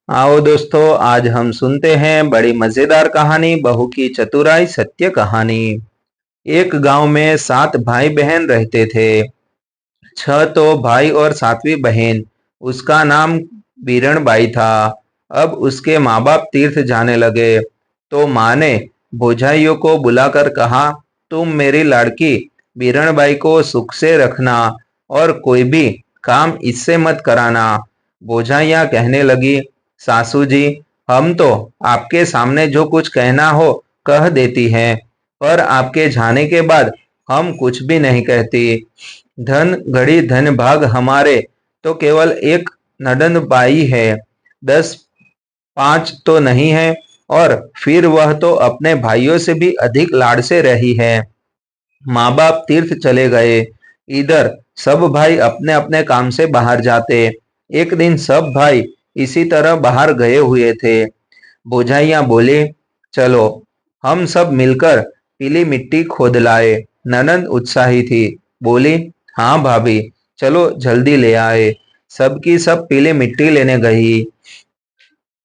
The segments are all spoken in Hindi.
आओ दोस्तों, आज हम सुनते हैं बड़ी मजेदार कहानी, बहू की चतुराई सत्य कहानी। एक गांव में 7 भाई बहन रहते थे। 6 तो भाई और 7वीं बहन। उसका नाम बीरणबाई था। अब उसके माँ बाप तीर्थ जाने लगे तो माँ ने भौजाइयों को बुलाकर कहा, तुम मेरी लाड़की बीरणबाई को सुख से रखना और कोई भी काम इससे मत कराना। भौजाइयाँ कहने लगी, सासू जी, हम तो आपके सामने जो कुछ कहना हो कह देती हैं, पर आपके जाने के बाद हम कुछ भी नहीं कहती। धन घड़ी धन भाग हमारे तो केवल एक नडन बाई है, 10 5 तो नहीं है, और फिर वह तो अपने भाइयों से भी अधिक लाड़ से रही है। माँ बाप तीर्थ चले गए। इधर सब भाई अपने अपने काम से बाहर जाते। एक दिन सब भाई इसी तरह बाहर गए हुए थे। भौजाइयाँ बोली, चलो हम सब मिलकर पीली मिट्टी खोद लाए। ननद उत्साही थी, बोली, हाँ भाभी, चलो जल्दी ले आए। सबकी सब पीली मिट्टी लेने गई।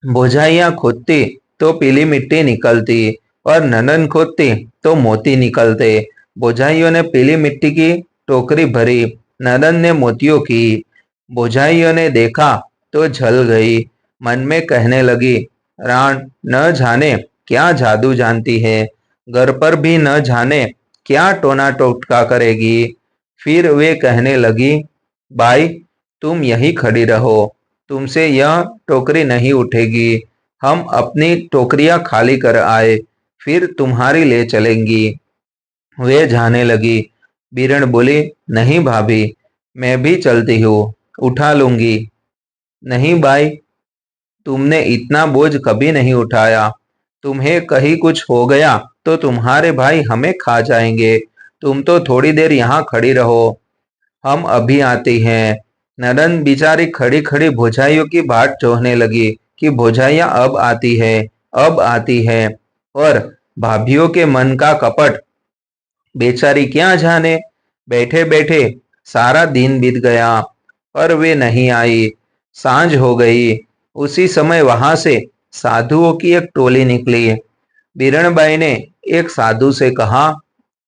भौजाइयाँ खोदती तो पीली मिट्टी निकलती और ननद खोदती तो मोती निकलते। भौजाइयों ने पीली मिट्टी की टोकरी भरी, ननद ने मोतियों की। भौजाइयों ने देखा तो जल गई। मन में कहने लगी, राण न जाने क्या जादू जानती है, घर पर भी न जाने क्या टोना टोटका करेगी। फिर वे कहने लगी, भाई तुम यही खड़ी रहो, तुमसे यह टोकरी नहीं उठेगी। हम अपनी टोकरियां खाली कर आए, फिर तुम्हारी ले चलेंगी। वे जाने लगी। बीरण बोली, नहीं भाभी, मैं भी चलती हूँ, उठा लूंगी। नहीं भाई, तुमने इतना बोझ कभी नहीं उठाया। तुम्हें कहीं कुछ हो गया तो तुम्हारे भाई हमें खा जाएंगे। तुम तो थोड़ी देर यहाँ खड़ी रहो, हम अभी आती हैं। ननद बिचारी खड़ी खड़ी भौजाइयों की बाट जोहने लगी कि भौजाइयाँ अब आती है, अब आती है। और भाभीियों के मन का कपट बेचारी क्या जाने। बैठे बैठे सारा दिन बीत गया और वे नहीं आई। सांझ हो गई। उसी समय वहां से साधुओं की एक टोली निकली। बीरणबाई ने एक साधु से कहा,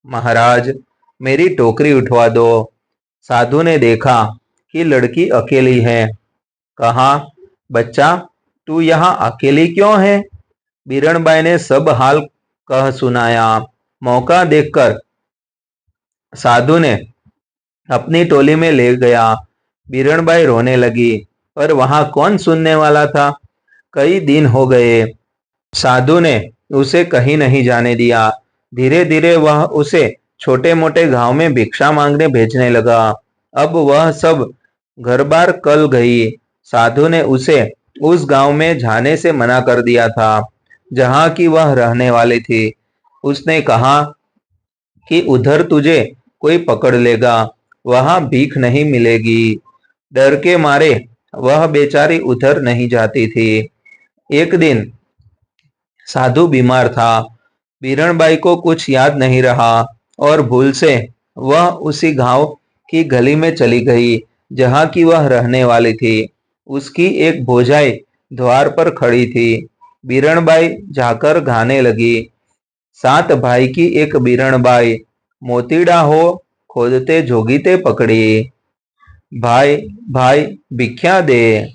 महाराज, मेरी टोकरी उठवा दो। साधु ने देखा कि लड़की अकेली है। कहा, बच्चा, तू यहाँ अकेली क्यों है? बीरणबाई ने सब हाल कह सुनाया। मौका देखकर साधु ने अपनी टोली में ले गया। बीरणबाई रोने लगी, पर वहां कौन सुनने वाला था। कई दिन हो गए, साधु ने उसे कहीं नहीं जाने दिया। धीरे धीरे वह उसे छोटे मोटे गांव में भिक्षा मांगने भेजने लगा। अब वह सब घर बार कल गई। साधु ने उसे उस गांव में जाने से मना कर दिया था जहां की वह रहने वाली थी। उसने कहा कि उधर तुझे कोई पकड़ लेगा, वहां भीख नहीं मिलेगी। डर के मारे वह बेचारी उधर नहीं जाती थी। एक दिन साधु बीमार था। बीरणबाई को कुछ याद नहीं रहा और भूल से वह उसी गांव की गली में चली गई जहां की वह रहने वाली थी। उसकी एक भौजाई द्वार पर खड़ी थी। बीरणबाई जाकर गाने लगी, 7 भाई की एक बीरणबाई, मोतीड़ा हो खोदते जोगीते पकड़ी। भाई भाई भिख्या दे।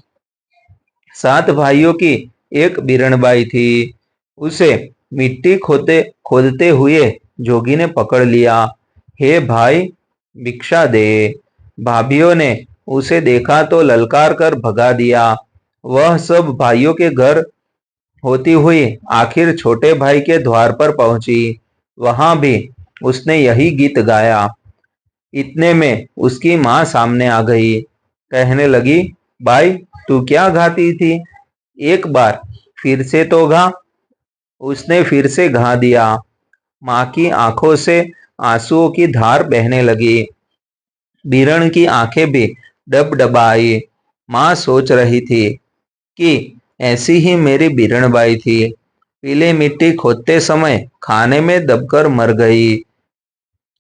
7 भाइयों की एक बीरणबाई थी। उसे मिट्टी खोदते खोदते हुए जोगी ने पकड़ लिया। हे भाई, भिक्षा दे। भाभीियों ने उसे देखा तो ललकार कर भगा दिया। वह सब भाइयों के घर होती हुई आखिर छोटे भाई के द्वार पर पहुंची। वहां भी उसने यही गीत गाया। इतने में उसकी माँ सामने आ गई। कहने लगी, भाई, तू क्या गाती थी? एक बार फिर से तो गा। उसने फिर से गा दिया। माँ की आंखों से आंसुओं की धार बहने लगी। बीरण की आंखें भी डबडबाई। माँ सोच रही थी कि ऐसी ही मेरी बीरणबाई थी, पीली मिट्टी खोदते समय खाने में दबकर मर गई,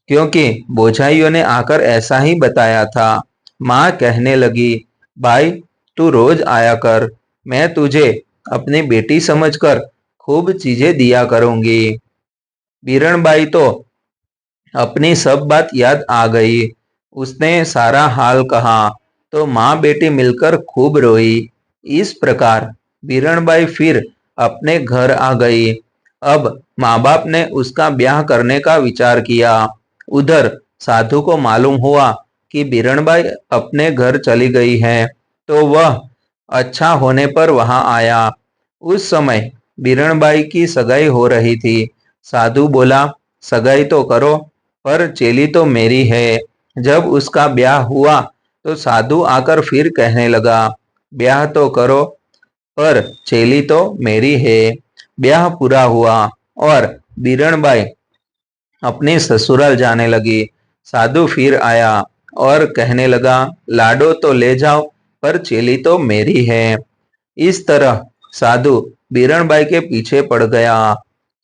क्योंकि बोझाइयों ने आकर ऐसा ही बताया था। माँ कहने लगी, भाई, तू रोज आया कर, मैं तुझे अपनी बेटी समझकर खूब चीजें दिया करूंगी। बीरणबाई तो अपनी सब बात याद आ गई। उसने सारा हाल कहा तो माँ बेटी मिलकर खूब रोई। इस प्रकार बीरणबाई फिर अपने घर आ गई। अब माँ बाप ने उसका ब्याह करने का विचार किया। उधर साधु को मालूम हुआ कि बीरणबाई अपने घर चली गई है, तो वह अच्छा होने पर वहां आया। उस समय बीरणबाई की सगाई हो रही थी। साधु बोला, सगाई तो करो, पर चेली तो मेरी है। जब उसका ब्याह हुआ तो साधु आकर फिर कहने लगा, ब्याह तो करो, पर चेली तो मेरी है। ब्याह पूरा हुआ और बीरणबाई अपने ससुराल जाने लगी। साधु फिर आया और कहने लगा, लाडो तो ले जाओ, पर चेली तो मेरी है। इस तरह साधु बीरणबाई के पीछे पड़ गया।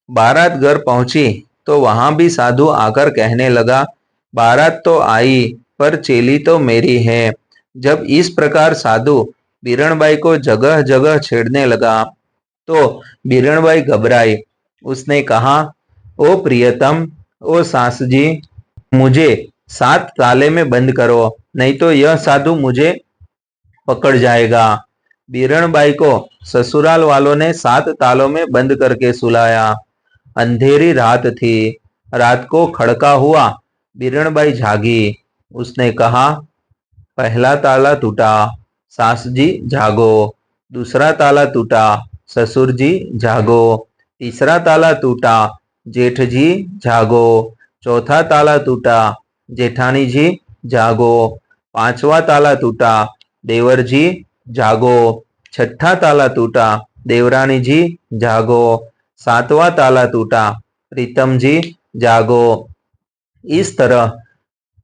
बारात घर पहुंची तो वहां भी साधु आकर कहने लगा, बारात तो आई, पर चेली तो मेरी है। जब इस प्रकार साधु बीरणबाई को जगह जगह छेड़ने लगा तो बीरणबाई घबराई। उसने कहा, ओ प्रियतम, ओ सास जी, मुझे 7 ताले में बंद करो, नहीं तो यह साधु मुझे पकड़ जाएगा। बीरणबाई को ससुराल वालों ने 7 तालों में बंद करके सुलाया। अंधेरी रात थी। रात को खड़का हुआ। बीरणबाई जागी। उसने कहा, पहला ताला टूटा, सास जी जागो। दूसरा ताला टूटा, ससुर जी जागो। तीसरा ताला टूटा, जेठ जी जागो। चौथा ताला टूटा, जेठानी जी जागो। पांचवा ताला टूटा, देवर जी जागो। छठा ताला टूटा, देवरानी जी जागो। सातवां ताला टूटा, प्रीतम जी जागो। इस तरह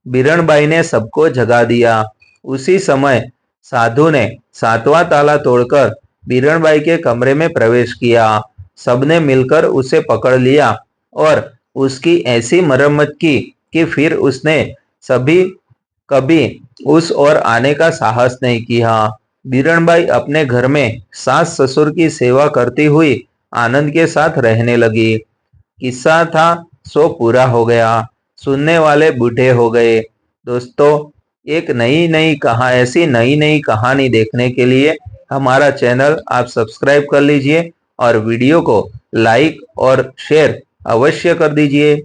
बीरणबाई ने सबको जगा दिया। उसी समय साधु ने 7वां ताला तोड़कर बीरणबाई के कमरे में प्रवेश किया। सबने मिलकर उसे पकड़ लिया और उसकी ऐसी मरम्मत की कि फिर उसने सभी कभी उस ओर आने का साहस नहीं किया। बीरणबाई अपने घर में सास ससुर की सेवा करती हुई आनंद के साथ रहने लगी। किस्सा था सो पूरा हो गया। सुनने वाले बूढ़े हो गए। दोस्तों, एक ऐसी नई नई कहानी देखने के लिए हमारा चैनल आप सब्सक्राइब कर लीजिए और वीडियो को लाइक और शेयर अवश्य कर दीजिए।